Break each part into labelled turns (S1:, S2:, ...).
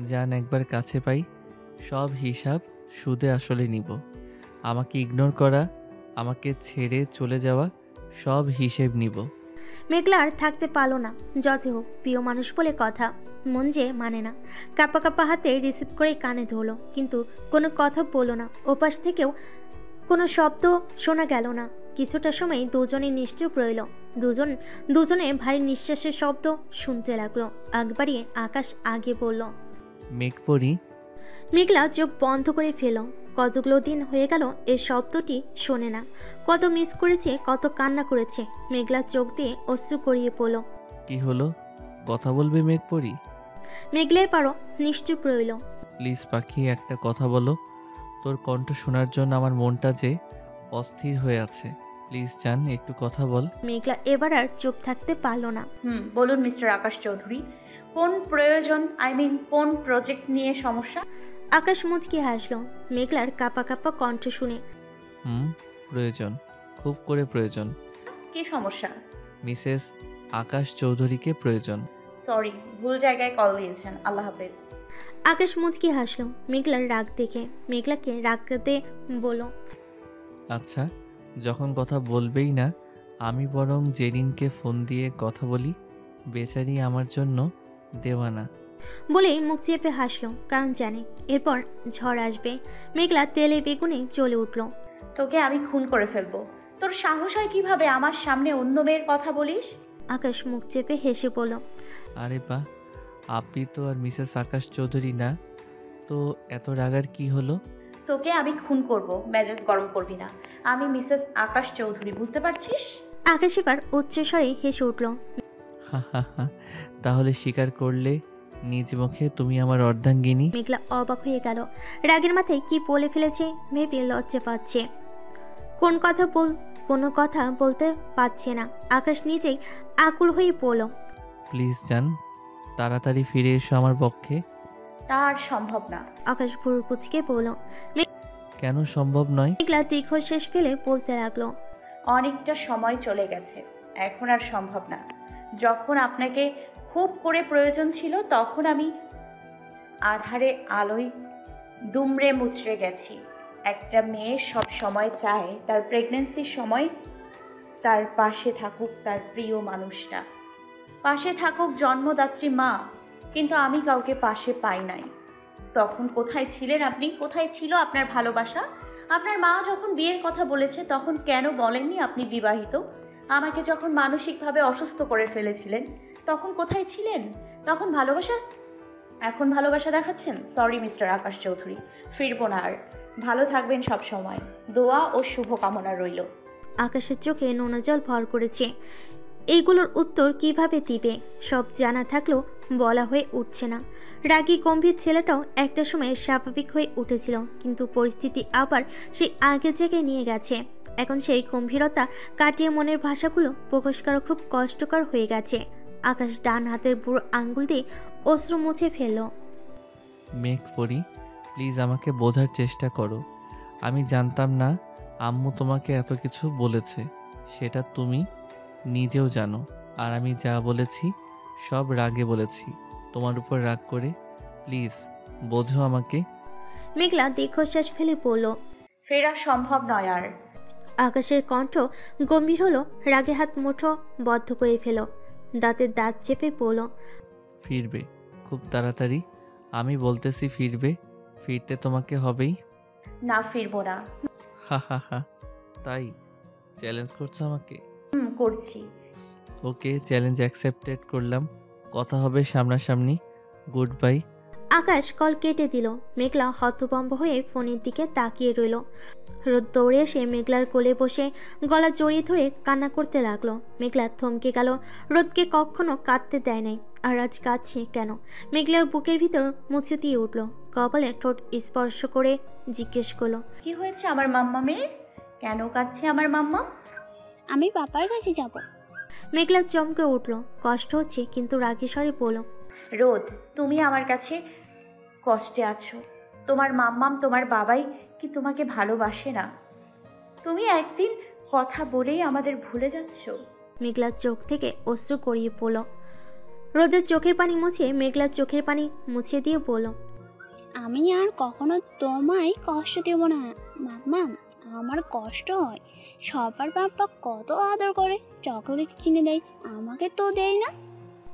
S1: জান একবার কাছে পাই, সব হিসাব সুদে আসলে নিব। আমাকে ইগনোর করা, আমাকে ছেড়ে চলে যাওয়া, সব হিসেব নিব।
S2: মেঘলা আর থাকতে পারলো না। যতই হোক প্রিয় মানুষ বলে কথা, মন যে মানে না। কাঁপা কাঁপা হাতে রিসিভ করে কানে ধরলো, কিন্তু কোনো কথা বললো না। ওপাশ থেকেও কোনো শব্দ শোনা গেল না। কিছুটা সময় দুজনে নিশ্চুপ রইল। দুজনে ভারী নিঃশ্বাসের শব্দ শুনতে লাগলো। আগ বাড়িয়ে আকাশ আগে বলল।
S1: মেঘ পড়ি।
S2: মেঘলা চোখ বন্ধ করে ফেল। কতগুলো দিন হয়ে গেল এই শব্দটি শোনে না। কত মিস করেছে, কত কান্না করেছে। মেঘলা চোখ দিয়ে অশ্রু গড়িয়ে পড়ল।
S1: কি হলো, কথা বলবে মেঘ পড়ি?
S2: মেঘলাই পারো নিশ্চুপ রইল।
S1: প্লিজ পাখি, একটা কথা বলো। তোর কণ্ঠ শোনার জন্য আমার মনটা যে অস্থির হয়ে আছে। প্লিজ জান, একটু কথা বল।
S2: মেঘলা এবার আর চুপ থাকতে পারল না।
S3: বলুন মিস্টার আকাশ চৌধুরী, কোন প্রয়োজন, কোন প্রজেক্ট নিয়ে সমস্যা?
S2: আকাশ মুচকি হাসলো মেঘলার কাপা কাপা কণ্ঠ শুনে।
S1: হুম, প্রয়োজন, খুব করে প্রয়োজন।
S3: কি সমস্যা?
S1: মিসেস আকাশ চৌধুরীকে প্রয়োজন।
S3: সরি, ভুল জায়গায় কল দিয়েছেন। আল্লাহ হাফেজ।
S2: আকাশ মুচকি হাসলো মেঘলার রাগ দেখে। মেঘলাকে রাগতে বলল।
S1: আচ্ছা, যখন কথা বলবেই না, আমি বরং জেরিনকে ফোন দিয়ে কথা বলি। বেচারি আমার জন্য দেওয়ানা।
S2: বলেই মুখ চেপে হাসলো, কারণ জানে এরপর ঝড় আসবে। মেঘলা তেলে বেগুনে জ্বলে উঠল।
S3: তোকে আমি খুন করে ফেলবো। তোর সাহস হয় কিভাবে আমার সামনে অন্য মেয়ের কথা বলিস?
S2: আকাশ মুখ চেপে হেসে বলল।
S1: আরে বাহ, আপনি তো আর মিসেস আকাশ চৌধুরী না, তো এত রাগার কি হলো?
S3: তোকে আমি খুন করব, মেজাজ গরম করবি না। আমি মিসেস আকাশ চৌধুরী, বুঝতে পারছিস?
S2: আকাশ এবার উচ্চস্বরে হেসে উঠল।
S1: হা হা হা, তাহলে স্বীকার করলে নিজ মুখে তুমি আমার অর্ধাঙ্গিনী?
S2: মেঘলা অবাক হয়ে গেল। রাগের মাথায় কি বলে ফেলেছে ভেবে লজ্জা পাচ্ছে। কোনো কথা বলতে পারছে না। আকাশ নিজেই আকুল হয়ে পড়ল।
S1: প্লিজ জান, তাড়াতাড়ি ফিরে এসো আমার পক্ষে।
S3: তা আর সম্ভব না।
S2: আকাশ ভুরু কুচকে পড়ল।
S1: কেন সম্ভব নয়?
S2: মেঘলা দীর্ঘশ্বাস ফেলে বলতে লাগলো।
S3: অনেকটা সময় চলে গেছে, এখন আর সম্ভব না। যখন আপনাকে খুব করে প্রয়োজন ছিল, তখন আমি আধারে আলোয় দুমড়ে মুচড়ে গেছি। একটা মেয়ে সব সময় চায় তার প্রেগন্যান্সির সময় তার পাশে থাকুক তার প্রিয় মানুষটা, পাশে থাকুক জন্মদাত্রী মা। কিন্তু আমি কাউকে পাশে পাই নাই। তখন কোথায় ছিলেন আপনি? কোথায় ছিল আপনার ভালোবাসা? আপনার মা যখন বিয়ের কথা বলেছে, তখন কেন বলেননি আপনি বিবাহিত? আমাকে যখন মানসিকভাবে অসুস্থ করে ফেলেছিলেন, তখন কোথায় ছিলেন? তখন ভালোবাসা, এখন ভালোবাসা দেখাচ্ছেন? সরি মিস্টার আকাশ চৌধুরী, ফিরবো না আর। ভালো থাকবেন সব সময়। দোয়া ও শুভকামনা রইল।
S2: আকাশের চোখে নোনা জল ভর করেছে। এইগুলোর উত্তর কিভাবে দিবে? সব জানা থাকলেও বলা হয়ে উঠছে না। রাগী গম্ভীর ছেলেটাও একটা সময় স্বাভাবিক হয়ে উঠেছিল, কিন্তু পরিস্থিতি আবার সেই আগের জায়গায় নিয়ে গেছে। এখন সেই গম্ভীরতা কাটিয়ে মনের ভাষাগুলো প্রকাশ করা খুব কষ্টকর হয়ে গেছে। আকাশ ডান হাতের বুড়ো আঙ্গুল দিয়ে অশ্রু মুছে ফেলল।
S1: মেঘ পড়ি, প্লিজ আমাকে বোঝার চেষ্টা করো। আমি জানতাম না আম্মু তোমাকে এত কিছু বলেছে, সেটা তুমি নিজেও জানো। আর আমি যা বলেছি সব রাগে বলেছি, তোমার উপর রাগ করে। প্লিজ বোঝো আমাকে।
S2: মেঘলা দীর্ঘশ্বাস ফেলে পড়ল।
S3: ফেরা সম্ভব নয় আর।
S2: আকাশের কণ্ঠ গম্ভীর হলো। রাগে হাত মুঠো বদ্ধ করে ফেল। দাঁতের দাঁত চেপে পড়ল।
S1: ফিরবে খুব তাড়াতাড়ি, আমি বলতেছি ফিরবে। ফিরতে তোমাকে হবেই।
S3: না, ফিরবো না।
S1: হা হা হা, তাই চ্যালেঞ্জ করছো আমাকে?
S3: করছি।
S1: ওকে, চ্যালেঞ্জ অ্যাকসেপ্টেড করলাম। কথা হবে সামনাসামনি। Good bye.
S2: আকাশ কল কেটে দিল। মেঘলা হতভম্ব হয়ে ফোনের দিকে তাকিয়ে রইল। রোদ দৌড়ে এসে মেঘলার কোলে বসে গলা জড়িয়ে ধরে কান্না করতে লাগলো। মেঘলা থমকে গেল। রোদকে কখনো কাঁদতে দেয় নাই, আর আজ কাঁদছে কেন? মেঘলার বুকের ভিতর মুছে দিয়ে উঠল। কপালে ঠোঁট স্পর্শ করে জিজ্ঞেস করলো।
S3: কি হয়েছে আমার মাম্মা মেয়ে? কেন কাঁদছে আমার মাম্মা?
S4: আমি বাবার কাছে যাব।
S2: মেঘলা চমকে উঠল। কষ্ট হচ্ছে, কিন্তু রাগী স্বরে বলল।
S3: রোদ, তুমি আমার কাছে কষ্টে আছো। তোমার মাম্মাম, তোমার বাবাই কি তোমাকে ভালোবাসে না? তুমি একদিন কথা বলেই আমাদের ভুলে যাচ্ছ।
S2: মেঘলার চোখ থেকে অশ্রু গড়িয়ে পড়ল। রোদের চোখের পানি মুছে মেঘলার চোখের পানি মুছে দিয়ে বলল,
S4: আমি আর কখনো তোমায় কষ্ট দেব না মাম্মা। আমার কষ্ট হয়, সবার বাবা কত আদর করে, চকলেট কিনে দেয়, আমাকে তো দেয় না।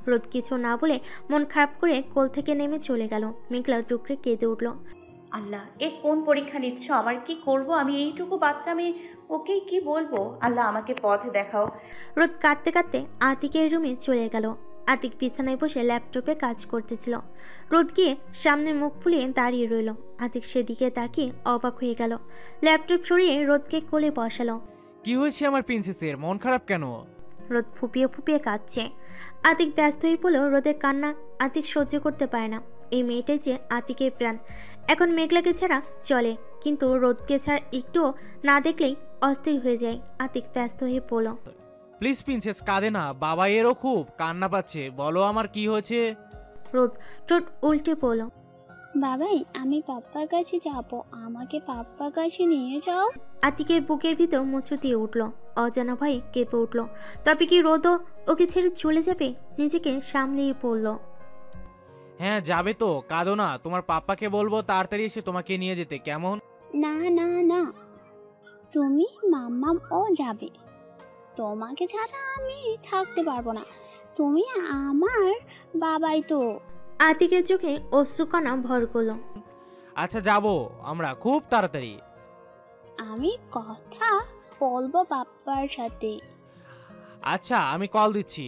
S2: রোদ কিছু না বলে মন খারাপ করে কোল থেকে নেমে চলে গেল। মেঘলা টুকরে কেঁদে উঠল।
S3: আল্লাহ, এ কোন পরীক্ষা নিচ্ছ আমার? কি করব আমি? এইটুকু বাচ্চা মেয়ে, ওকেই কি বলবো? আল্লাহ আমাকে পথ দেখাও।
S2: রোদ কাঁদতে কাঁদতে আতিকের রুমে চলে গেল। আতিক বিছানায় বসে ল্যাপটপে কাজ করতেছিল। রোদ গিয়ে সামনে মুখ ফুলিয়ে দাঁড়িয়ে রইল। আতিক সেদিকে তাকিয়ে অবাক হয়ে গেল। ল্যাপটপ সরিয়ে রোদকে কোলে বসালো।
S5: কি হয়েছে আমার প্রিন্সেসের? মন খারাপ কেন?
S2: রোদ ফুপিয়ে ফুপিয়ে কাঁদছে। আতিক ব্যস্ত হয়ে পড়ল রোদের কান্না। আতিক সহ্য করতে পারে না। এই মেয়েটাই যে আতিকের প্রাণ। এখন মেঘলাকে ছাড়া চলে, কিন্তু রোদকে ছাড়া একটুও না দেখলেই অস্থির হয়ে যায়। আতিক ব্যস্ত হয়ে পড়ল।
S5: প্লিজ প্রিন্সেস, কাঁদে না। বাবা এরও খুব কান্না পাচ্ছে। বলো আমার কি হয়েছে?
S2: রোদ ঠোঁট উল্টে পড়ল।
S4: বাবাই, আমি পাপ্পার কাছে যাব, আমাকে পাপ্পার কাছে নিয়ে যাও।
S2: আতিকের বুকের ভিতর মুচু দিয়ে উঠল। অজানা ভয়ে কেঁপে উঠল। তবে কি রোদও ওকে ছেড়ে চলে যাবে? নিজেকে সামলিয়ে পড়ল।
S5: হ্যাঁ যাবে তো, কাঁদো না। তোমার পাপ্পাকে বলবো তাড়াতাড়ি এসে তোমাকে নিয়ে যেতে, কেমন?
S4: না না না, তুমি মাম্মাম ও যাবে, তোমাকে ছাড়া আমি থাকতে পারবো না। তুমি আমার বাবাই তো।
S2: আতিকের চোখে অশ্রুকণা ভর করল।
S5: আচ্ছা যাবো আমরা খুব তাড়াতাড়ি।
S4: আমি কথা বলবো পাপ্পার সাথে।
S5: আচ্ছা আমি কল দিচ্ছি।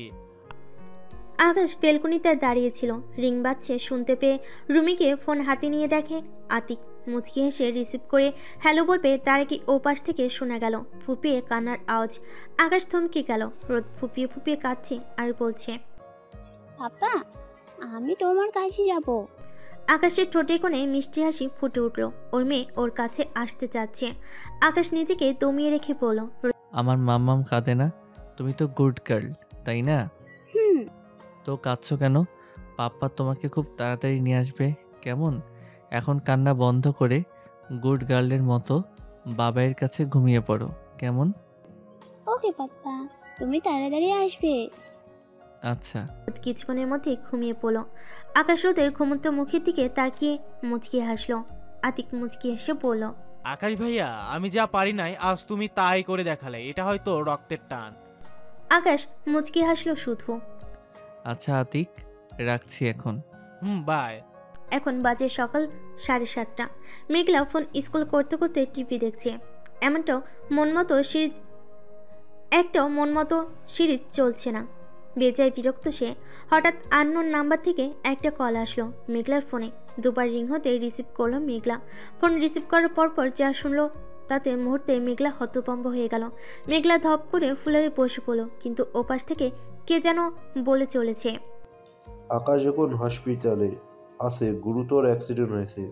S2: আকাশ বেলকনিতে দাঁড়িয়েছিল। রিং বাজছে শুনতে পেয়ে রুমে গিয়ে ফোন হাতে নিয়ে দেখে আতিক। মুচকি হেসে রিসিভ করে হ্যালো বলবে, তার কি ওপাশ থেকে শোনা গেল ফুপিয়ে কান্নার আওয়াজ। আকাশ থমকে গেল। রোদ ফুপিয়ে ফুপিয়ে কাঁদছে আর বলছে,
S4: পাপ্পা, আমি তোমার কাছে যাব।
S2: আকাশের ঠোঁটে কোণে মিষ্টি হাসি ফুটে উঠল। ওর মেয়ে ওর কাছে আসতে চাচ্ছে। আকাশ নিজেকে দমিয়ে রেখে বলল,
S1: আমার মাম্মাম কাঁদে না? তুমি তো গুড গার্ল, তাই না?
S4: হুম।
S1: তো কাঁদছো কেন? পাপ্পা তোমাকে খুব তাড়াতাড়ি নিয়ে আসবে, কেমন? এখন কান্না বন্ধ করে গুড গার্লের মতো বাবাইয়ের কাছে ঘুমিয়ে পড়ো, কেমন?
S4: ওকে পাপ্পা, তুমি তাড়াতাড়ি আসবে।
S1: আচ্ছা।
S2: রোদ কিছুক্ষণের মধ্যে ঘুমিয়ে পড়ল। আকাশ রোদের ঘুমন্ত মুখের দিকে তাকিয়ে মুচকি হাসলো। আতিক মুচকি হেসে বলল,
S5: আকাশ ভাইয়া, আমি যা পারি নাই আজ তুমি তাই করে দেখালে। এটা হয়তো রক্তের টান।
S2: আকাশ মুচকি হাসলো শুধু।
S1: আচ্ছা আতিক, রাখছি এখন।
S5: বাই।
S2: এখন বাজে সকাল 7:30। মেঘলা ফোন স্কুল করতে করতে টিভি দেখছে। এমনটাও মন মতো সিরিজ চলছে না। বেজায় বিরক্ত সে। হঠাৎ আননোন নাম্বার থেকে একটা কল আসলো মেঘলার ফোনে। দুবার রিং হতে রিসিভ করলো মেঘলা। ফোন রিসিভ করার পরপর যা শুনলো তাতে মুহূর্তে মেঘলা হতভম্ব হয়ে গেল। মেঘলা ধপ করে ফুলারে বসে পড়ল, কিন্তু ওপাশ থেকে কে যেন বলে চলেছে,
S6: আকাশ এখন হসপিটালে আছে, গুরুতর অ্যাক্সিডেন্ট হয়েছে।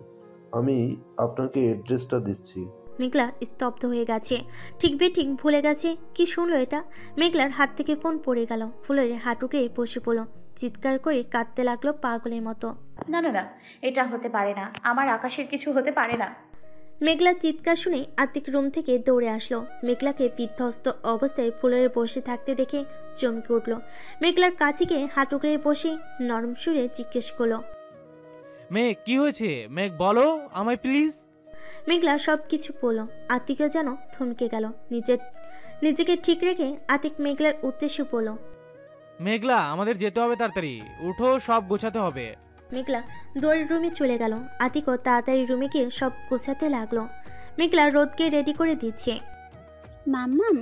S6: আমি আপনাকে অ্যাড্রেসটা দিচ্ছি।
S2: মেঘলা স্তব্ধ হয়ে গেছে। ঠিক বেঠিক ভুলে গেছে কি শুনলো এটা। মেঘলার হাত থেকে ফোন পড়ে গেল। ফুলের হাঁটুকে বসে পড়ল। চিৎকার করে কাঁদতে লাগলো পাগলের মতো।
S3: না না না, এটা হতে পারে না। আমার আকাশের কিছু হতে পারে না।
S2: মেঘলার চিৎকার শুনে আতিক রুম থেকে দৌড়ে আসলো। মেঘলাকে বিধ্বস্ত অবস্থায় ফুলের বসে থাকতে দেখে চমকে উঠল। মেঘলার কাছে গিয়ে হাঁটুকে বসে নরম সুরে জিজ্ঞেস করলো,
S5: মেঘ কি হয়েছে? মেঘ বলো আমায় প্লিজ।
S2: মেঘলা সব কিছু বলল। আতিকও যেন থমকে গেল। নিজেকে ঠিক রেখে আতিক মেঘলার উদ্দেশ্যে বলল,
S5: মেঘলা, আমাদের যেতে হবে তাড়াতাড়ি। উঠো, সব গোছাতে হবে।
S2: মেঘলা দৌড়ের রুমে চলে গেল। আতিকও তাড়াতাড়ি রুমে গিয়ে সব গোছাতে লাগলো। মেঘলা রোদকে রেডি করে দিচ্ছে।
S4: মাম্মাম,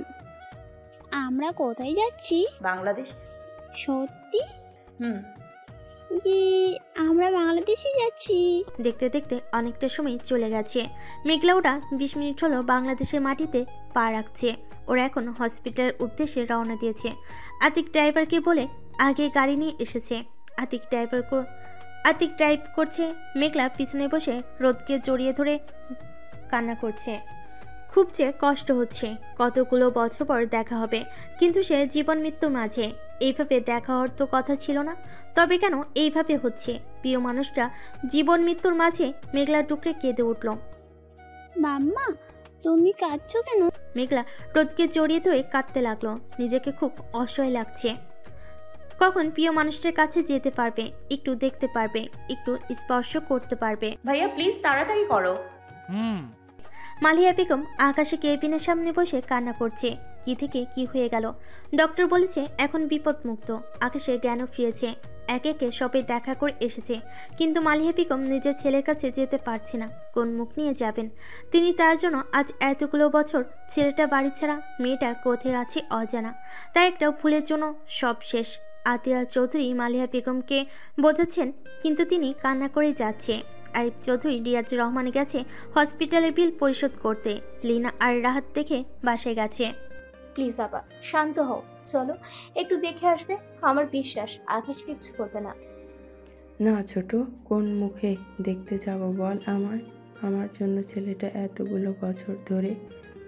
S4: আমরা কোথায় যাচ্ছি?
S3: বাংলাদেশ।
S4: সত্যি?
S3: হুম।
S4: আমরা বাংলাদেশে যাচ্ছি।
S2: দেখতে দেখতে অনেকটা সময় চলে গেছে। মেঘলা ওরা 20 মিনিট হলো বাংলাদেশের মাটিতে পা রাখছে। ওরা এখন হসপিটালের উদ্দেশ্যে রওনা দিয়েছে। আতিক ড্রাইভারকে বলে আগে গাড়ি নিয়ে এসেছে। আতিক ড্রাইভ করছে। মেঘলা পিছনে বসে রোদকে জড়িয়ে ধরে কান্না করছে। খুব যে কষ্ট হচ্ছে। কতগুলো বছর পর দেখা হবে, কিন্তু সে জীবন মৃত্যুর মাঝে। এইভাবে দেখা হওয়ার তো কথা ছিল না, তবে কেন এইভাবে হচ্ছে? প্রিয় মানুষটা জীবন মৃত্যুর মাঝে। মেঘলা টুকরে কেঁদে উঠল।
S4: মাম্মা, তুমি কাঁদছো কেন?
S2: মেঘলা রোদকে জড়িয়ে ধরে কাঁদতে লাগলো। নিজেকে খুব অসহায় লাগছে। কখন প্রিয় মানুষটার কাছে যেতে পারবে, একটু দেখতে পারবে, একটু স্পর্শ করতে পারবে।
S3: ভাইয়া প্লিজ তাড়াতাড়ি করো।
S5: হুম।
S2: মালিয়া বেগম আকাশে কেবিনের সামনে বসে কান্না করছে। কি থেকে কি হয়ে গেল? ডক্টর বলেছে এখন বিপদমুক্ত। আকাশের জ্ঞানও ফিরেছে। একে একে সবে দেখা করে এসেছে, কিন্তু মালিয়া বেগম নিজের ছেলের কাছে যেতে পারছে না। কোন মুখ নিয়ে যাবেন তিনি? তার জন্য আজ এতগুলো বছর ছেলেটা বাড়ি ছাড়া, মেয়েটা কোথায় আছে অজানা। তার একটা ভুলের জন্য সব শেষ। আতিয়া চৌধুরী মালিয়া বেগমকে বোঝাচ্ছেন, কিন্তু তিনি কান্না করে যাচ্ছে। আরিফ চৌধুরী রিয়াজ রহমান গেছে হসপিটালের বিল পরিশোধ করতে। লিনা আর রাহাত দেখে বাসায় গেছে।
S7: প্লিজ আপা শান্ত হও, চলো একটু দেখে আসবে। আমার বিশ্বাস আকাশ কিচ্ছু করবে না।
S8: না ছোট, কোন মুখে দেখতে যাব বল আমায়? আমার জন্য ছেলেটা এতগুলো বছর ধরে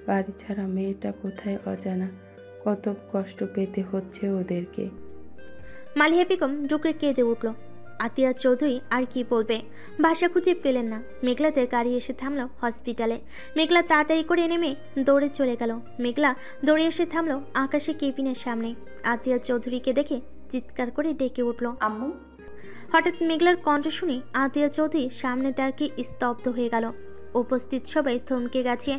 S8: বাড়ি ছাড়া, মেয়েটা কোথায় অজানা, কত কষ্ট পেতে হচ্ছে ওদেরকে।
S2: মালিয়া বেগম ডুকরে কেঁদে উঠল। আতিয়া চৌধুরী আর কি বলবে, ভাষা খুঁজে পেলেন না। মেঘলাদের গাড়ি এসে থামলো হসপিটালে। মেঘলা তাড়াতাড়ি করে নেমে দৌড়ে চলে গেল। মেঘলা দৌড়ে এসে থামলো আকাশে কেবিনের সামনে। আতিয়া চৌধুরীকে দেখে চিৎকার করে ডেকে উঠল,
S3: আম্মু।
S2: হঠাৎ মেঘলার কণ্ঠ শুনে আতিয়া চৌধুরী সামনে তাকে স্তব্ধ হয়ে গেল। উপস্থিত সবাই থমকে গেছে।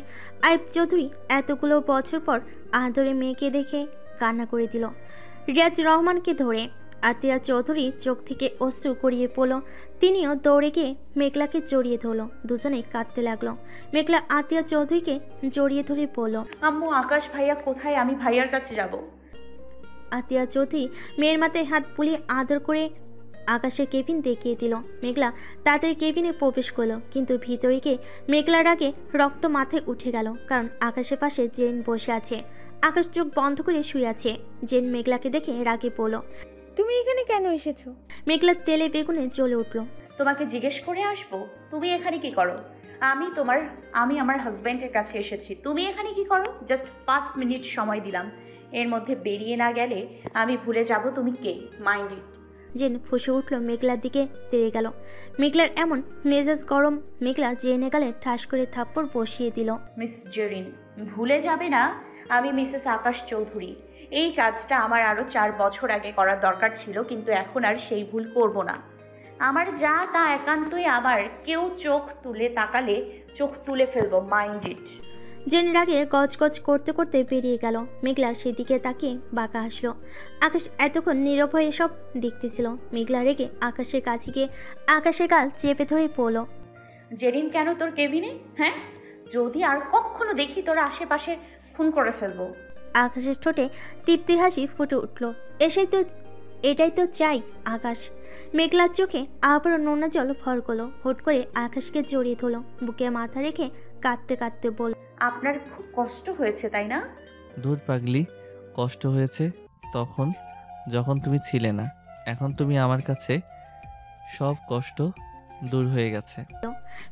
S2: আরিফ চৌধুরী এতগুলো বছর পর আদরে মেয়েকে দেখে কান্না করে দিল রিয়াজ রহমানকে ধরে। আতিয়া চৌধুরী চোখ থেকে অশ্রু গড়িয়ে পড়ল। তিনিও দৌড়ে গিয়ে মেঘলাকে জড়িয়ে ধরল। দুজনেই কাঁদতে লাগলো। মেঘলা আতিয়া চৌধুরীকে জড়িয়ে ধরে বলল,
S3: আম্মু আকাশ ভাইয়া কোথায়? আমি ভাইয়ার কাছে যাব।
S2: আতিয়া চৌধুরী মেয়ের মাথায় হাত বুলিয়ে আদর করে আকাশের কেবিন দেখিয়ে দিল। মেঘলা তাদের কেবিনে প্রবেশ করলো, কিন্তু ভিতরে গিয়ে মেঘলার আগে রক্ত মাথায় উঠে গেল, কারণ আকাশের পাশে জেন বসে আছে। আকাশ চোখ বন্ধ করে শুয়ে আছে। জেন মেঘলাকে দেখে রাগে বলল,
S9: তুমি এখানে কেন এসেছো?
S2: মেঘলা তেলে বেগুনে জ্বলে উঠল।
S3: তোমাকে জিজ্ঞেস করে আসবো তুমি এখানে কি করো? আমি আমার হাজবেন্ডের কাছে এসেছি। তুমি এখানে কি করো? জাস্ট 5 মিনিট সময় দিলাম, এর মধ্যে বেরিয়ে না গেলে আমি ভুলে যাব তুমি কে। Mind it.
S2: জেন ফুঁসে উঠল, মেঘলার দিকে তেড়ে গেল। মেঘলার এমন মেজাজ গরম, মেঘলা জেনে গেলে ঠাস করে থাপ্পড় বসিয়ে দিল।
S3: মিস জেরিন, ভুলে যাবে না আমি মিসেস আকাশ চৌধুরী। এই কাজটা আমার আরও 4 বছর আগে করার দরকার ছিল, কিন্তু এখন আর সেই ভুল করব না। আমার যা তা একান্তই আমার। কেউ চোখ তুলে তাকালে চোখ তুলে ফেলবো। Mind it.
S2: জেন রাগে গজগজ করতে করতে বেরিয়ে গেল। মেঘলা সেদিকে তাকিয়ে বাঁকা হাসলো। আকাশ এতক্ষণ নীরব হয়ে সব দেখতেছিল। মেঘলা রেগে আকাশের কাছে গিয়ে আকাশের গাল চেপে ধরে পড়ল,
S3: জেরিন কেন তোর কেবিনে? হ্যাঁ, যদি আর কখনো দেখি তোর আশেপাশে খুন করে ফেলবো।
S2: আকাশের ঠোঁটে তৃপ্তির হাসি ফুটে উঠল। এটাই তো চাই আকাশ। মেঘলার চোখে আবারও নোনা জল ভর করলো। হুট করে আকাশকে জড়িয়ে ধরল, বুকে মাথা রেখে কাঁদতে কাঁদতে বলল,
S3: আপনার খুব কষ্ট হয়েছে তাই না?
S1: দূর পাগলি, কষ্ট হয়েছে তখন যখন তুমি ছিলে না। এখন তুমি আমার কাছে, সব কষ্ট দূর হয়ে গেছে।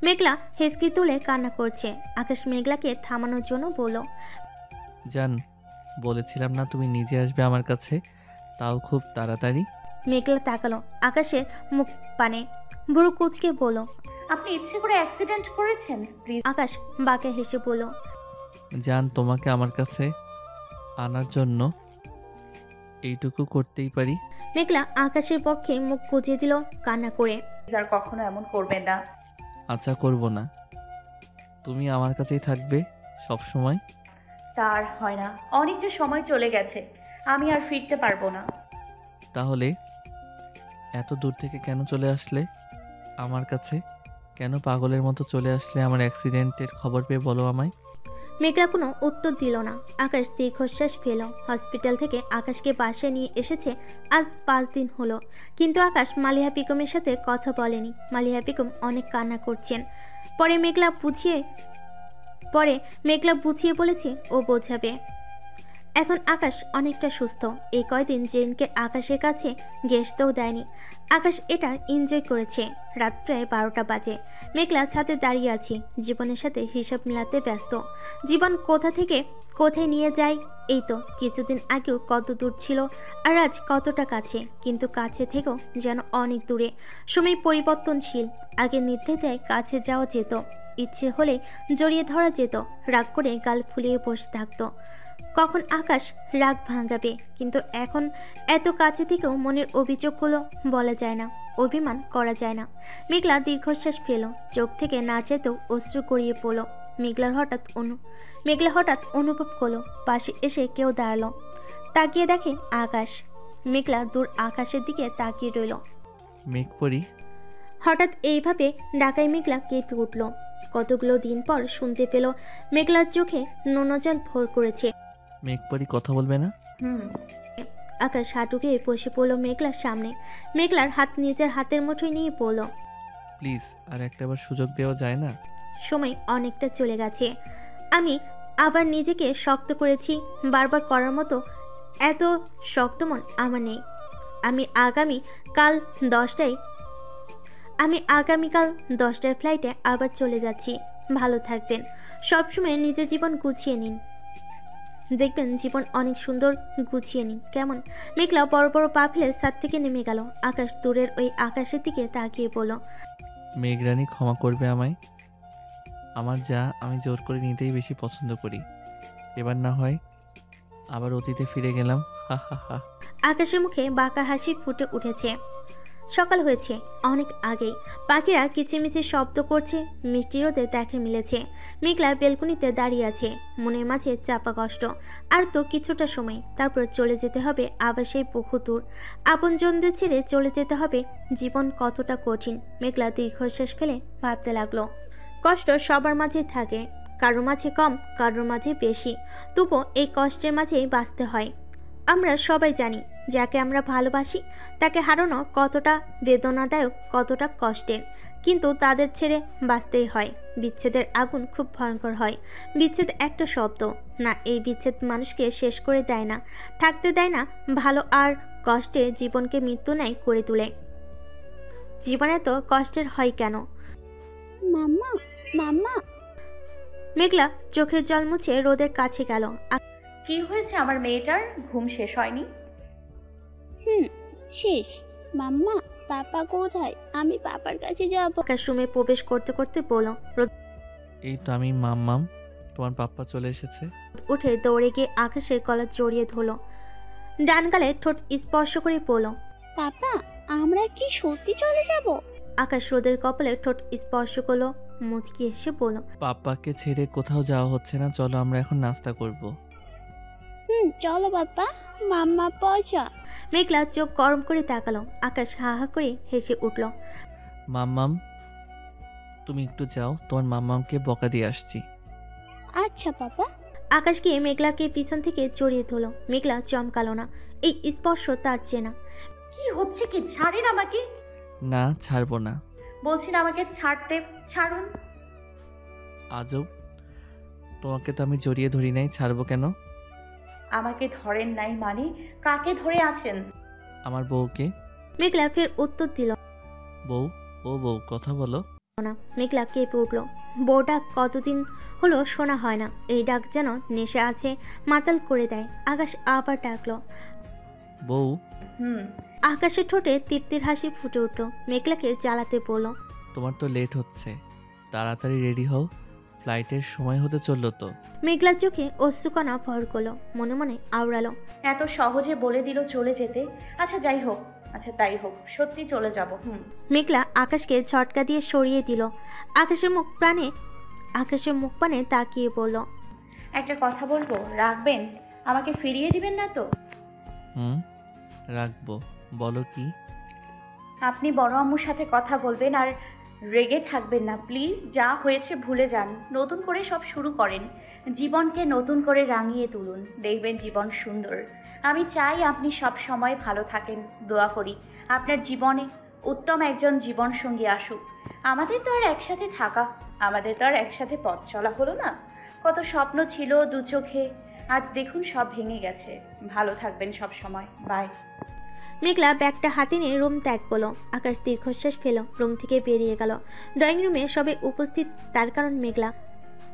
S2: মেঘলা হেসকি তুলে কান্না করছে। আকাশ মেঘলাকে থামানোর জন্য বলল,
S1: জান, বলেছিলাম না তুমি নিজে আসবে আমার কাছে, তাও খুব তাড়াতাড়ি।
S2: মেঘলা তাকালো আকাশের মুখ পানে, বুড়ো কুচকে বলল,
S3: আপনি ইচ্ছে করে অ্যাক্সিডেন্ট করেছেন? প্লিজ।
S2: আকাশ বাঁকে হেসে বলল,
S1: জান, তোমাকে আমার কাছে আনার জন্য এইটুকু করতেই পারি।
S2: মেঘলা আকাশের পক্ষে মুখ গুজে দিল কান্না করে।
S3: আর কখনো এমন করবেন না।
S1: আচ্ছা, করব না। তুমি আমার কাছেই থাকবে সব সময়।
S3: তার হয় না, অনেকটা সময় চলে গেছে, আমি আর ফিরতে পারবো না।
S1: তাহলে এত দূর থেকে কেন চলে আসলে আমার কাছে? কেন পাগলের মতো চলে আসলে আমার অ্যাক্সিডেন্টের খবর পেয়ে? বলো আমায়।
S2: মেঘলা কোনো উত্তর দিল না। আকাশ দীর্ঘশ্বাস ফেল। হসপিটাল থেকে আকাশকে বাসায় নিয়ে এসেছে আজ 5 দিন হলো, কিন্তু আকাশ মালিহা বেগমের সাথে কথা বলেনি। মালিহা বেগম অনেক কান্না করছেন। পরে মেঘলা বুঝিয়ে বলেছে ও বোঝাবে। এখন আকাশ অনেকটা সুস্থ। এই কয়দিন জেনকে আকাশের কাছে ঘেঁষতেও দেয়নি। আকাশ এটা এনজয় করেছে। রাত প্রায় 12টা বাজে। মেঘলা ছাদে দাঁড়িয়ে আছে, জীবনের সাথে হিসাব মিলাতে ব্যস্ত। জীবন কোথা থেকে কোথায় নিয়ে যায়। এই তো কিছুদিন আগেও কত দূর ছিল, আর আজ কতটা কাছে, কিন্তু কাছে থেকেও যেন অনেক দূরে। সময় পরিবর্তনশীল। আগে নির্দ্বিধায় কাছে যাওয়া যেত, ইচ্ছে হলে জড়িয়ে ধরা যেত, রাগ করে গাল ফুলিয়ে বসে থাকতো। কখন আকাশ রাগ ভাঙাবে, কিন্তু এখন এত কাছে থেকেও মনের অভিযোগগুলো বলা যায় না, অভিমান করা যায় না। মেঘলা দীর্ঘশ্বাস ফেল, চোখ থেকে না চেতেও অশ্রু গড়িয়ে পড়ল। মেঘলা হঠাৎ অনুভব করলো পাশে এসে কেউ দাঁড়ালো। তাকিয়ে দেখে আকাশ। মেঘলা দূর আকাশের দিকে তাকিয়ে রইল।
S1: মেঘ পড়ি।
S2: হঠাৎ এইভাবে ডাকায় মেঘলা কেঁপে উঠল। কতগুলো দিন পর শুনতে পেল মেঘলার চোখে নোনজল ভর করেছে।
S1: মেঘ পড়ি, কথা বলবে না?
S2: আকাশ হাঁটু গেয়ে বসে পড়ল মেঘলার সামনে। মেঘলার হাত নিজের হাতের মুঠোয় নিয়ে পড়ল।
S1: প্লিজ, আর একটাবার সুযোগ দেওয়া যায় না?
S2: সময় অনেকটা চলে গেছে, আমি আবার নিজেকে শক্ত করেছি, বারবার করার মতো এত শক্ত মন আমার নেই। আমি আগামীকাল 10টার ফ্লাইটে আবার চলে যাচ্ছি। ভালো থাকবেন, সবসময় নিজের জীবন গুছিয়ে নিন, দেখবেন জীবন অনেক সুন্দর। গুছিয়ে নিন কেমন? মেঘলা বড় বড় পা ফেলে ছাদ থেকে নেমে গেল। আকাশ দূরের ওই আকাশের দিকে তাকিয়ে বলল,
S1: মেঘরানী, ক্ষমা করবে আমায়। আমার যা আমি জোর করে নিতেই বেশি পছন্দ করি। এবার না হয় আবার অতীতে ফিরে গেলাম। হা হা হা।
S2: আকাশের মুখে বাঁকা হাসি ফুটে উঠেছে। সকাল হয়েছে অনেক আগেই। পাখিরা কিচিমিচি শব্দ করছে, মিষ্টি রোদে দেখা মিলেছে। মেঘলা বেলকুনিতে দাঁড়িয়ে আছে, মনের মাঝে চাপা কষ্ট। আর তো কিছুটা সময়, তারপর চলে যেতে হবে আবার সেই বহু দূর। আপনজনদের ছেড়ে চলে যেতে হবে। জীবন কতটা কঠিন। মেঘলা দীর্ঘশ্বাস ফেলে ভাবতে লাগলো। কষ্ট সবার মাঝেই থাকে, কারোর মাঝে কম, কারোর মাঝে বেশি। তবুও এই কষ্টের মাঝেই বাঁচতে হয়। আমরা সবাই জানি যাকে আমরা ভালোবাসি তাকে হারানো কতটা বেদনাদায়ক, কতটা কষ্টের, কিন্তু তাদের ছেড়ে বাঁচতেই হয়। বিচ্ছেদের আগুন খুব ভয়ঙ্কর হয়। বিচ্ছেদ একটা শব্দ না, এই বিচ্ছেদ মানুষকে শেষ করে দেয় না, থাকতে দেয় না ভালো, আর কষ্টে জীবনকে মৃত্যু ন্যায় করে তোলে। জীবনে তো কষ্টের হয় কেন?
S4: মাম্মা, মাম্মা।
S2: মেঘলা চোখের জল মুছে রোদের কাছে গেল।
S3: কি হয়েছে আমার মেয়েটার? ঘুম শেষ হয়নি?
S4: শেষ। মাম্মা, পাপা কোথায়? আমি পাপার কাছে যাব।
S2: আকাশ রুমে প্রবেশ করতে করতে বলল। রোদ
S1: এই তো আমি, মাম্মাম, তোমার পাপ্পা চলে এসেছে।
S2: উঠে দৌড়ে গিয়ে আকাশের গলা জড়িয়ে ধরল, ডান গালে ঠোঁট স্পর্শ করে পড়ল।
S4: পাপা, আমরা কি সত্যি চলে যাব?
S2: আকাশ রোদের কপালে ঠোঁট স্পর্শ করলো, মুচকি এসে বলল,
S1: পাপ্পাকে ছেড়ে কোথাও যাওয়া হচ্ছে না, চলো আমরা এখন নাস্তা করব।
S4: চলো বাপ্পা। মাম্মা পয়সা।
S2: মেঘলা চোখ গরম করে তাকালো। আকাশ হা হা করে হেসে উঠল।
S1: মাম্মাম, তুমি একটু যাও, তোমার মাম্মামকে বকা দিয়ে আসছি।
S4: আচ্ছা পাপা।
S2: আকাশ গিয়ে মেঘলাকে পিছন থেকে জড়িয়ে ধরল। মেঘলা চমকালো না, এই স্পর্শ তার চেনা।
S3: কি হচ্ছে কি? ছাড়েন আমাকে।
S1: না, ছাড়বো না।
S3: বলছেন আমাকে ছাড়তে, ছাড়ুন।
S1: আজব, তোমাকে তো আমি জড়িয়ে ধরি নাই, ছাড়বো কেন?
S3: আমাকে ধরেন নাই মানে কাকে ধরে আছেন?
S1: আমার বউকে।
S2: মেঘলা ফের উত্তর দিল
S1: বউ, ও বউ, কথা বলো
S2: না। মেঘলা কেঁপে উঠল। বউ ডাক কতদিন হলো শোনা হয় না, এই ডাক যেন নেশে আছে, মাতাল করে দেয়। আকাশ আবার ডাকলো,
S1: বউ।
S2: আকাশের ঠোঁটে তৃপ্তির হাসি ফুটে উঠল। মেঘলাকে জ্বালাতে বলল,
S1: তোমার তো লেট হচ্ছে, তাড়াতাড়ি রেডি হও, ফ্লাইটের সময় হতে চললো তো।
S2: মেঘলার চোখে অশ্রুকণা ভর করলো, মনে মনে আওড়ালো,
S3: এত সহজে বলে দিল চলে যেতে। আচ্ছা যাই হোক, আচ্ছা তাই হোক, সত্যি চলে যাব।
S2: মেঘলা আকাশকে ঝটকা দিয়ে সরিয়ে দিল। আকাশের মুখ পানে তাকিয়ে বলল,
S3: একটা কথা বলবো, রাখবেন? আমাকে ফিরিয়ে দিবেন না তো?
S1: রাখবো, বলো কি?
S3: আপনি বড় আম্মুর সাথে কথা বলবেন আর রেগে থাকবেন না প্লিজ। যা হয়েছে ভুলে যান, নতুন করে সব শুরু করেন, জীবনকে নতুন করে রাঙিয়ে তুলুন, দেখবেন জীবন সুন্দর। আমি চাই আপনি সব সময় ভালো থাকেন, দোয়া করি আপনার জীবনে উত্তম একজন জীবনসঙ্গী আসুক। আমাদের তো আর একসাথে থাকা, আমাদের তো আর একসাথে পথ চলা হলো না। কত স্বপ্ন ছিল দু চোখে, আজ দেখুন সব ভেঙে গেছে। ভালো থাকবেন সব সময়, বাই।
S2: মেঘলা ব্যাগটা হাতে নিয়ে রুম ত্যাগ করলো। আকাশ দীর্ঘশ্বাস ফেল, রুম থেকে বেরিয়ে গেল। ড্রয়িং রুমে সবাই উপস্থিত, তার কারণ মেঘলা।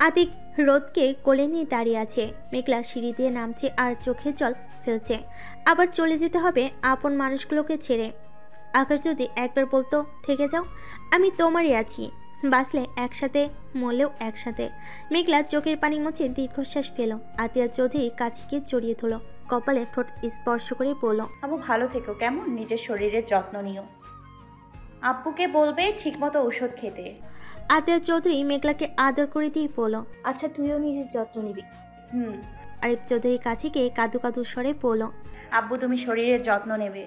S2: আতিক রোদকে কোলে নিয়ে দাঁড়িয়ে আছে। মেঘলা সিঁড়ি দিয়ে নামছে আর চোখে জল ফেলছে। আবার চলে যেতে হবে আপন মানুষগুলোকে ছেড়ে। আকাশ যদি একবার বলতো থেকে যাও, আমি তোমারই আছি, বাঁচলে একসাথে, মরলেও একসাথে। মেঘলা চোখের পানি মুছে দীর্ঘশ্বাস পেল। আতিয়া চৌধুরীর কাছে গিয়ে জড়িয়ে ধরল, কপালে ঠোঁট স্পর্শ করে বলল,
S3: আম্মু ভালো থেকো কেমন, নিজের শরীরের যত্ন নিও। আব্বুকে বলবে ঠিকমতো ঔষধ খেতে।
S2: আতিয়া চৌধুরী মেঘলাকে আদর করে দিয়ে বলল,
S7: আচ্ছা তুইও নিজের যত্ন নিবি।
S3: হুম।
S2: আরিফ চৌধুরীর কাছে গিয়ে কাদু কাদু স্বরে বলল,
S3: আব্বু তুমি শরীরের যত্ন নেবে।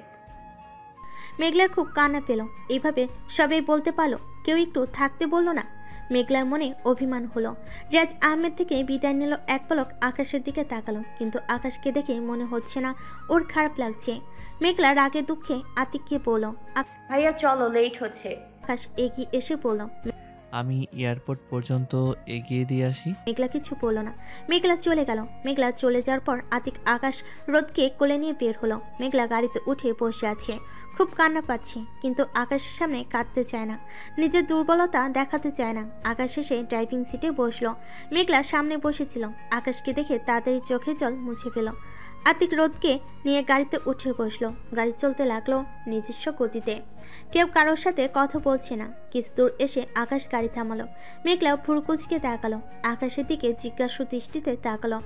S2: মেঘলার খুব কান্না পেল। এইভাবে সবাই বলতে পারলো, কেউ একটু থাকতে বলল না। মেঘলার মনে অভিমান হলো। রিয়াজ আহমেদ থেকে বিদায় নিল, এক পলক আকাশের দিকে তাকালো, কিন্তু আকাশকে দেখে মনে হচ্ছে না ওর খারাপ লাগছে। মেঘলা রাগে দুঃখে আতিককে বলল,
S3: ভাইয়া চলো, লেট হচ্ছে।
S2: আকাশ এগিয়ে এসে বলল,
S1: আমি এয়ারপোর্ট পর্যন্ত এগিয়ে দিয়ে আসি।
S2: মেঘলা কিছু বলল না। মেঘলা চলে গেল। মেঘলা চলে যাওয়ার পর আতিক আকাশ রোদকে কোলে নিয়ে বের হলো। মেঘলা গাড়িতে উঠে বসে আছে, খুব কান্না পাচ্ছে, কিন্তু আকাশের সামনে কাঁদতে চায় না, নিজের দুর্বলতা দেখাতে চায় না। আকাশ এসে ড্রাইভিং সিটে বসলো। মেঘলা সামনে বসেছিল। আকাশকে দেখে তাড়াতাড়ি চোখের জল মুছে ফেল। আতিক রোদকে নিয়ে গাড়িতে উঠে বসলো। গাড়ি চলতে লাগলো নিজস্ব গতিতে। কেউ কারোর সাথে কথা বলছে না। কিছু দূর এসে আকাশ গাড়ি থামালো। মেঘলা ফুরকুচকে তাকালো, আকাশের দিকে জিজ্ঞাসু দৃষ্টিতে তাকালো।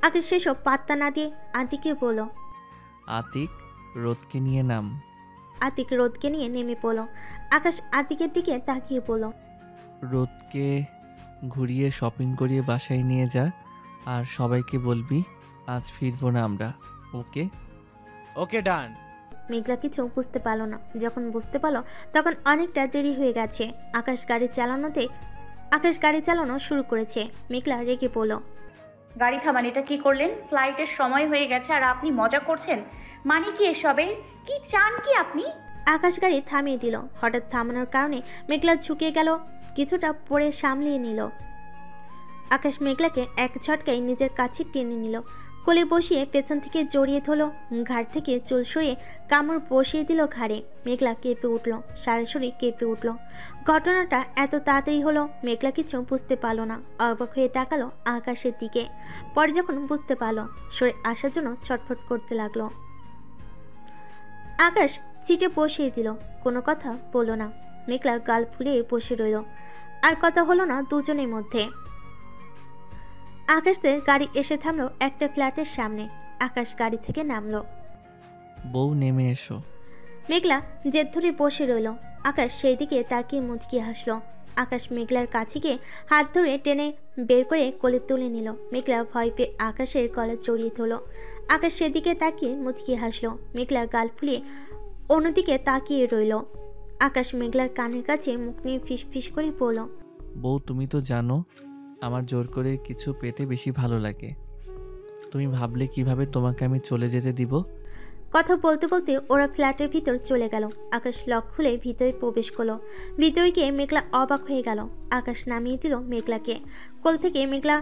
S2: আকাশ সেসব পাত্তা না দিয়ে আতিককে বলল,
S1: আতিক, রোদকে নিয়ে নাম।
S2: আতিক রোদকে নিয়ে নেমে পড়ল। আকাশ আতিকের দিকে তাকিয়ে বলল,
S1: রোদকে ঘুরিয়ে শপিং করিয়ে বাসায় নিয়ে যা, আর সবাইকে বলবি আজ ফিরবো না আমরা, ওকে?
S5: ওকে ডান।
S2: মেঘলা কিছু বুঝতে পারলো না। যখন বুঝতে পারলো তখন অনেকটা দেরি হয়ে গেছে। আকাশ গাড়ি চালানো শুরু করেছে। মেঘলা রেগে পড়ল,
S3: গাড়ি থামান, এটা কি করলেন? ফ্লাইটের সময় হয়ে গেছে আর আপনি মজা করছেন? মানে কি এসবে? কি চান কি আপনি?
S2: আকাশ গাড়ি থামিয়ে দিল। হঠাৎ থামানোর কারণে মেঘলা ঝুঁকে গেল, কিছুটা পরে সামলিয়ে নিল। আকাশ মেঘলাকে এক ঝটকায় নিজের কাছে টেনে নিল, কোলে বসিয়ে পেছন থেকে জড়িয়ে ধরল, ঘাড় থেকে চুল সরিয়ে কামড় বসিয়ে দিল ঘাড়ে। মেঘলা কেঁপে উঠল, সারা শরীর কেঁপে উঠল। ঘটনাটা এত তাড়াতাড়ি হলো, মেঘলা কিছু বুঝতে পারলো না। অবাক হয়ে তাকালো আকাশের দিকে। পরে যখন বুঝতে পারলো, সরে আসার জন্য ছটফট করতে লাগলো। আকাশ সিটে বসিয়ে দিল, কোনো কথা বলল না। মেঘলা গাল ফুলিয়ে বসে রইল। আর কথা হলো না দুজনের মধ্যে। আকাশদের গাড়ি এসে থামলো একটা ফ্ল্যাটের সামনে। আকাশ গাড়ি থেকে নামলো।
S1: বউ নেমে এসো।
S2: মেঘলা জেদ ধরে বসে রইল। আকাশ সেই দিকে তাকিয়ে মুচকি হাসলো। আকাশ মেঘলার কাছে গিয়ে হাত ধরে টেনে বের করে কোলে তুলে নিল। মেঘলা ভয় পেয়ে আকাশের গলা জড়িয়ে ধরল। আকাশ সেদিকে তাকিয়ে মুচকি হাসলো। মেঘলা গাল ফুলিয়ে অন্যদিকে তাকিয়ে রইল। আকাশ মেঘলার কানের কাছে মুখ নিয়ে ফিস ফিস করে বলল,
S1: বউ তুমি তো জানো আমার জোর করে কিছু পেতে বেশি ভালো লাগে। তুমি ভাবলে কিভাবে তোমাকে আমি চলে যেতে দিব?
S2: কথা বলতে বলতে ওরা ফ্ল্যাটের ভিতর চলে গেল। আকাশ লক খুলে ভিতরে প্রবেশ করলো। ভিতরে গিয়ে মেঘলা অবাক হয়ে গেল। আকাশ নামিয়ে দিল মেঘলাকে কোল থেকে। মেঘলা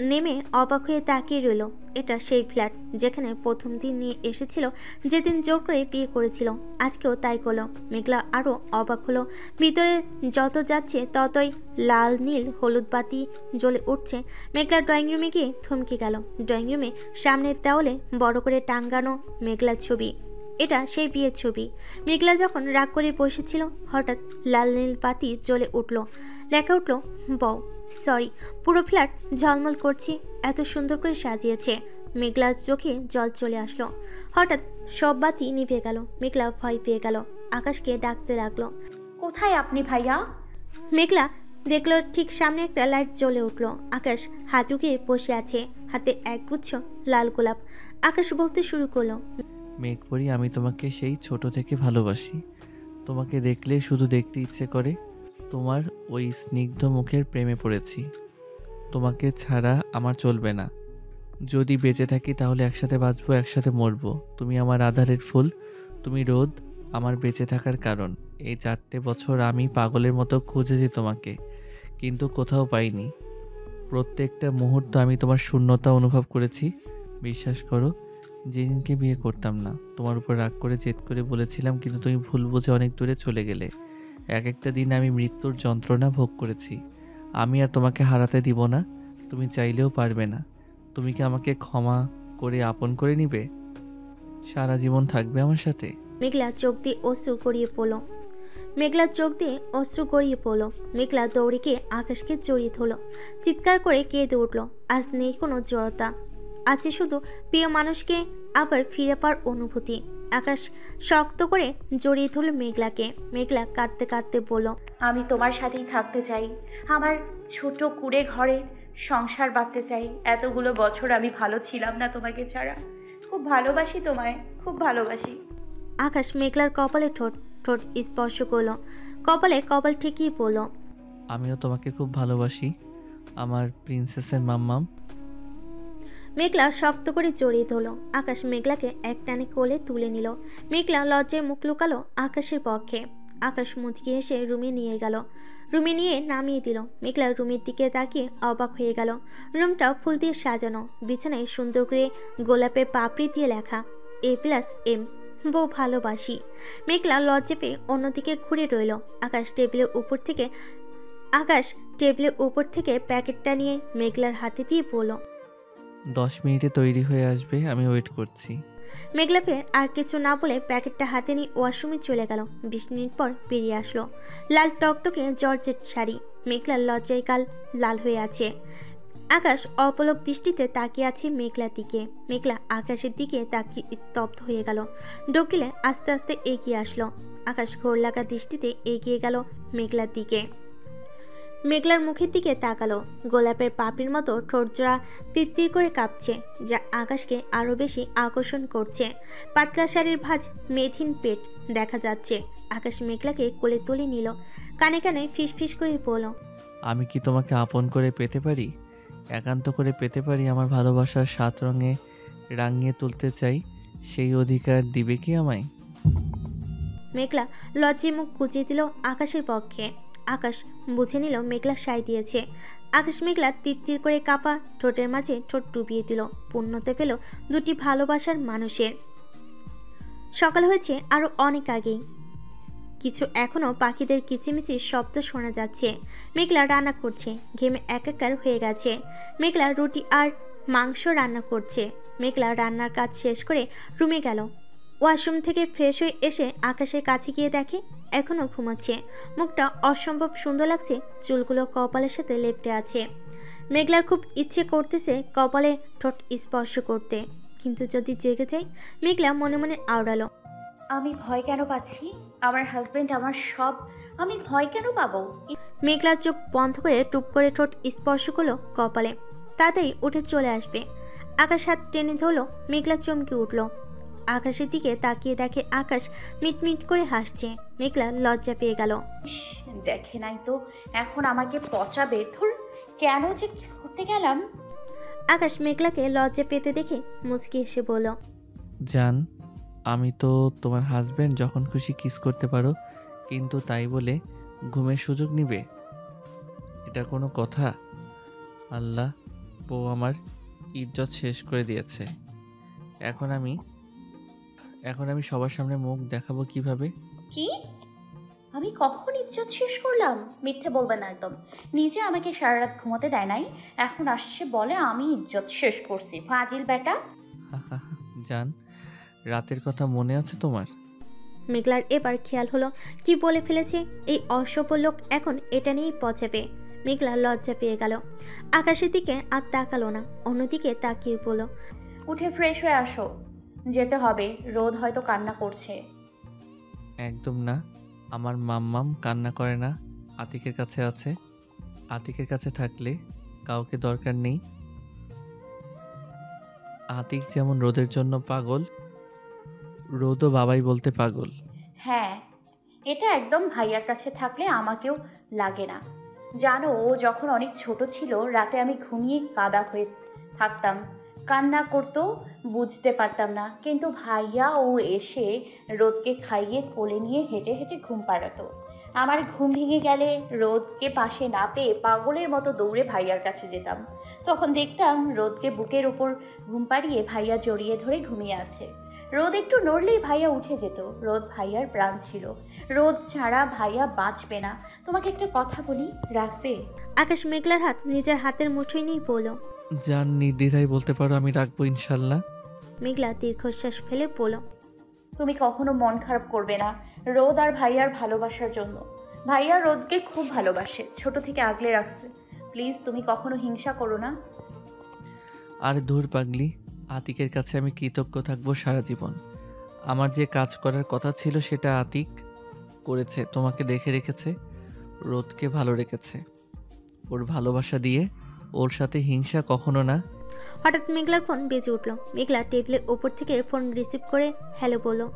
S2: নেমে অবাক হয়ে তাকিয়ে রইল। এটা সেই ফ্ল্যাট যেখানে প্রথম দিন নিয়ে এসেছিল, যেদিন জোর করে বিয়ে করেছিল। আজকেও তাই করলো। মেঘলা আরও অবাক হলো। ভিতরে যত যাচ্ছে ততই লাল নীল হলুদ বাতি জ্বলে উঠছে। মেঘলা ড্রয়িং রুমে গিয়ে থমকে গেল। ড্রয়িং রুমে সামনের দেওয়ালে বড় করে টাঙ্গানো মেঘলার ছবি। এটা সেই বিয়ের ছবি। মেঘলা যখন রাগ করে বসেছিল, হঠাৎ লাল নীল বাতি জ্বলে উঠল। লেখা উঠল বউ সরি। পুরো ফ্ল্যাট ঝলমল করছে, এত সুন্দর করে সাজিয়েছে। মেঘলার চোখে জল চলে আসলো। হঠাৎ সব বাতি নিভে গেল। মেঘলা ভয় পেয়ে গেল। আকাশকে ডাকতে লাগলো,
S3: কোথায় আপনি ভাইয়া?
S2: মেঘলা দেখলো ঠিক সামনে একটা লাইট জ্বলে উঠলো। আকাশ হাঁটু গিয়ে বসে আছে, হাতে একগুচ্ছ লাল গোলাপ। আকাশ বলতে শুরু করলো,
S1: মেঘপরি, আমি তোমাকে সেই ছোট থেকে ভালোবাসি। তোমাকে দেখলে শুধু দেখতে ইচ্ছে করে। তোমার ওই স্নিগ্ধ মুখের প্রেমে পড়েছি। তোমাকে ছাড়া আমার চলবে না। যদি বেঁচে থাকি তাহলে একসাথে বাঁচবো, একসাথে মরবো। তুমি আমার আধারের ফুল, তুমি রোদ, আমার বেঁচে থাকার কারণ। এই 4টে বছর আমি পাগলের মতো খুঁজেছি তোমাকে, কিন্তু কোথাও পাইনি। প্রত্যেকটা মুহূর্ত আমি তোমার শূন্যতা অনুভব করেছি। বিশ্বাস করো, যেদিনকে বিয়ে করতাম না, তোমার উপর রাগ করে জেদ করে বলেছিলাম, কিন্তু তুমি ভুল বুঝে অনেক দূরে চলে গেলে। এক একটা দিন আমি মৃত্যুর যন্ত্রণা ভোগ করেছি। আমি আর তোমাকে হারাতে দিব না, তুমি চাইলেও পারবে না। তুমি কি আমাকে ক্ষমা করে আপন করে নিবে? সারা জীবন থাকবে আমার সাথে?
S2: মেঘলা চোখ দিয়ে অশ্রু গড়িয়ে পড়ল। মেঘলার চোখ দিয়ে অশ্রু গড়িয়ে পড়ল। মেঘলা দৌড়ে গিয়ে আকাশকে জড়িয়ে ধরল। চিৎকার করে কেঁদে উঠল। আজ নেই কোনো জড়তা, আছে শুধু প্রিয় মানুষকে আবার ফিরে পাওয়ার অনুভূতি। আকাশ শক্ত করে জড়িয়ে ধরল মেঘলাকে। মেঘলা কাঁদতে কাঁদতে বলল,
S3: আমি তোমার সাথেই থাকতে চাই, আমার ছোট কুড়ে ঘরে সংসার বাঁধতে চাই। এতগুলো বছর আমি ভালো ছিলাম না তোমাকে ছাড়া। খুব ভালোবাসি তোমায়, খুব ভালোবাসি।
S2: আকাশ মেঘলার কপালে ঠোঁট ঠোঁট স্পর্শ করল। কপালে কপাল ঠেকিয়ে পড়ল।
S1: আমিও তোমাকে খুব ভালোবাসি, আমার প্রিন্সেসের মাম্মাম।
S2: মেঘলা শক্ত করে জড়িয়ে ধরল। আকাশ মেঘলাকে এক টানে কোলে তুলে নিল। মেঘলা লজ্জায় মুখ লুকালো আকাশের পক্ষে। আকাশ মুচকি এসে রুমে নিয়ে গেল। রুমে নিয়ে নামিয়ে দিল। মেঘলা রুমের দিকে তাকিয়ে অবাক হয়ে গেল। রুমটা ফুল দিয়ে সাজানো, বিছানায় সুন্দর করে গোলাপের পাপড়ি দিয়ে লেখা A+M, বউ ভালোবাসি। মেঘলা লজ্জা পেয়ে অন্যদিকে ঘুরে রইল। আকাশ টেবিলের উপর থেকে প্যাকেটটা নিয়ে মেঘলার হাতে দিয়ে বলল,
S1: 10 মিনিটে তৈরি হয়ে আসবে, আমি ওয়েট করছি।
S2: মেঘলা ফের আর কিছু না বলে প্যাকেটটা হাতে নিয়ে ওয়াশরুমে চলে গেল। 20 মিনিট পর বেরিয়ে আসলো। লাল টকটকে জর্জেট শাড়ি। মেঘলার লজ্জায় গাল লাল হয়ে আছে। আকাশ অপলক দৃষ্টিতে তাকিয়ে আছে মেঘলার দিকে। মেঘলা আকাশের দিকে তাকিয়ে স্তব্ধ হয়ে গেল। ডকিলে আস্তে আস্তে এগিয়ে আসলো। আকাশ ঘোর লাগা দৃষ্টিতে এগিয়ে গেল মেঘলার দিকে। মেঘলার মুখের দিকে তাকালো। গোলাপের পাপড়ির মতো ঠোঁটজোড়া তিত্তির করে কাঁপছে, যা আকাশকে আরো বেশি আকর্ষণ করছে। পাতলা শাড়ির ভাঁজ, মেথিন পেট দেখা যাচ্ছে। আকাশ মেঘলাকে কোলে তুলে নিল। কানে কানে ফিস ফিস করে বলল,
S1: আমি কি তোমাকে আপন করে পেতে পারি, একান্ত করে পেতে পারি, আমার ভালোবাসার 7 রঙে রাঙিয়ে তুলতে চাই, সেই অধিকার দিবে কি আমায়?
S2: মেঘলা লজ্জায় মুখ গুজিয়ে দিল আকাশের পক্ষে। আকাশ বুঝে নিল মেঘলা সাই দিয়েছে। আকাশ মেঘলা তিত্তির করে কাঁপা ঠোঁটের মাঝে ঠোঁট ডুবিয়ে দিল। পূর্ণতে পেল দুটি ভালোবাসার মানুষের। সকাল হয়েছে আরো অনেক আগেই। কিছু এখনো পাখিদের কিচিমিচির শব্দ শোনা যাচ্ছে। মেঘলা রান্না করছে, ঘেমে একাকার হয়ে গেছে। মেঘলা রুটি আর মাংস রান্না করছে। মেঘলা রান্নার কাজ শেষ করে রুমে গেল। ওয়াশরুম থেকে ফ্রেশ হয়ে এসে আকাশের কাছে গিয়ে দেখে এখনো ঘুমাচ্ছে। মুখটা অসম্ভব সুন্দর লাগছে, চুলগুলো কপালের সাথে লেপ্টে আছে। মেঘলার খুব ইচ্ছে করতেছে কপালে ঠোঁট স্পর্শ করতে, কিন্তু যদি জেগে যায়। মেঘলা মনে মনে আওড়ালো,
S3: আমি ভয় কেন পাচ্ছি? আমার হাজবেন্ড আমার সব, আমি ভয় কেন পাবো?
S2: মেঘলার চোখ বন্ধ করে টুপ করে ঠোঁট স্পর্শ করলো কপালে। তাড়াতাড়ি উঠে চলে আসবে। আকাশ হাত টেনে ধরলো। মেঘলা চমকে উঠল। আকাশের দিকে তাকিয়ে দেখে আকাশ মিটমিট করে হাসছে। মেঘলা লজ্জা পেয়ে গেল।
S3: দেখে নাই তো এখন আমাকে পচাবে। ধুর, কেন যে কিস করতে গেলাম।
S2: আকাশ মেঘলাকে লজ্জা পেতে দেখে মুচকি এসে বলল,
S1: জান, আমি তো তোমার হাজবেন্ড, যখন খুশি কিস করতে পারো, কিন্তু তাই বলে ঘুমের সুযোগ নিবে? এটা কোনো কথা? আল্লাহ, বউ আমার ইজ্জত শেষ করে দিয়েছে। এখন আমি সবার সামনে মুখ দেখাবো কিভাবে?
S3: কি? আমি কখন ইজ্জত শেষ করলাম? মিথ্যে বলবেন না একদম। নিজে আমাকে সারা রাত ঘুমাতে দেয় নাই, এখন আসছে বলে আমি ইজ্জত শেষ করছি। ফাজিল বেটা।
S1: জান, রাতের কথা মনে আছে তোমার?
S2: মেঘলার এবার খেয়াল হলো কি বলে ফেলেছে। এই অসভ্য লোক এখন এটা নিয়েই পচাবে। মেঘলা লজ্জা পেয়ে গেল। আকাশের দিকে আর তাকালো না, অন্যদিকে তাকিয়ে বলল,
S3: উঠে ফ্রেশ হয়ে আসো, যেতে হবে। রোদ হয়তো কান্না করছে।
S1: একদম না, আমার মাম্মাম কান্না করে না, আতিকের কাছে আছে। আতিকের কাছে থাকলে কাউকে দরকার নেই। আতিক যেমন রোদের জন্য পাগল, রোদও বাবাই বলতে পাগল।
S3: হ্যাঁ, এটা একদম ভাইয়ার কাছে থাকলে আমাকেও লাগে না। জানো, ও যখন অনেক ছোট ছিল, রাতে আমি ঘুমিয়ে কাদা হয়ে থাকতাম, কান্না করতো, বুঝতে পারতাম না। কিন্তু ভাইয়া ও এসে রোদকে খাইয়ে কোলে নিয়ে হেঁটে হেঁটে ঘুম পাড়াতো। আমার ঘুম ভেঙে গেলে রোদকে পাশে না পেয়ে পাগলের মতো দৌড়ে ভাইয়ার কাছে যেতাম। তখন দেখতাম রোদকে বুকের উপর ঘুম পাড়িয়ে ভাইয়া জড়িয়ে ধরে ঘুমিয়ে আছে। রোদ একটু নড়লেই ভাইয়া উঠে যেত। রোদ ভাইয়ার প্রাণ ছিল। রোদ ছাড়া ভাইয়া বাঁচবে না। তোমাকে একটা কথা বলি, রাখবে?
S2: আকাশ মেঘলার হাত নিজের হাতের মুঠোয় নিয়ে বলল,
S1: জান, নির্দ্বিধায় বলতে পারো, আমি রাখবো ইনশাল্লাহ।
S2: মেঘলা দীর্ঘশ্বাস ফেলে বলল,
S3: তুমি কখনো মন খারাপ করবে না। রোদ আর ভাইয়ার ভালোবাসার জন্য। ভাইয়া রোদকে খুব ভালোবাসে, ছোট থেকে আগলে রাখছে। প্লিজ তুমি কখনো হিংসা করো না।
S1: আর দূর পাগলি, আতিকের কাছে আমি কৃতজ্ঞ থাকবো সারা জীবন। আমার যে কাজ করার কথা ছিল সেটা আতিক করেছে, তোমাকে দেখে রেখেছে, রোদকে ভালো রেখেছে। ওর ভালোবাসা দিয়ে ওর সাথে হিংসা কখনো না।
S2: হঠাৎ মেঘলার ফোন বেজে উঠল। মেঘলা টেবিলের ওপর থেকে ফোন রিসিভ করে হ্যালো বলল।